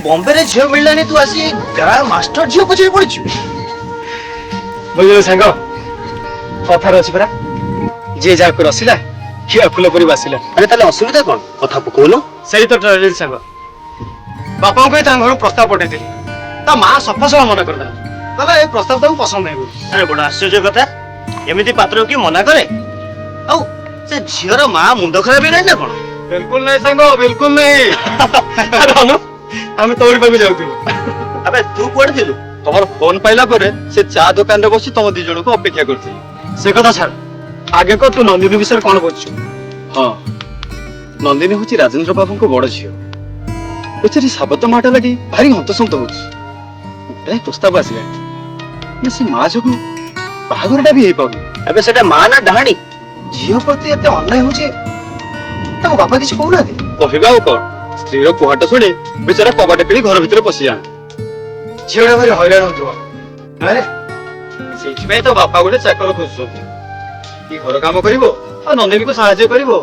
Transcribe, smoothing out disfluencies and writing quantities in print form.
बॉम्बे रे झियो मिललानी तू आसी गाँ मास्टर झियो पछे पड़िछु बुझिल सांग कथार अछि परा जे जा को रसिला खिया फुल परि बासिला अरे ताले असुविधा कोन कथा पकोलो सही तो ट्रेल सांग बापा को ता घर प्रस्ताव पठेतिली ता मां सफा सफा मना करदा कहला ए प्रस्ताव ताऊ पसंद नै अरे बड़ा आश्चर्य कथा एमिति पात्र की मना करे औ से झियोर मां मुंड खराब नै ना कोन बिल्कुल नहीं सांग बिल्कुल नहीं अरे अनु हम तोरी पे जाउथि अबे तू कोड दिलु तमर फोन पाइला परे से चा दुकान रे बसी तम दी जण को अपेक्षा करथि से कथा छाड़ आगे को तू नंदिनी विषय कोन बोलछु हां नंदिनी होची राजेंद्र बाबू को बड़ झियो बेचारी साबत माटा लगी भारी हंतसंत होची ए प्रस्ताव आसिला ये से मां जको बाहागरटा भी हे पाउ अबे सेटा मां ना डहाणी झियो प्रति एते अन्याय होची तो बापा किछ कहू ना दे कहबा कोन स्त्री रो कोहाटा सुने बेचारा कबाटा किली घर भीतर पसी जा झियोडा भारी हैरान होतो अरे सेठी में तो बापा गोटे चाकर खोजछथि कि घर काम करिवो आ नंदिनी को सहायता करिवो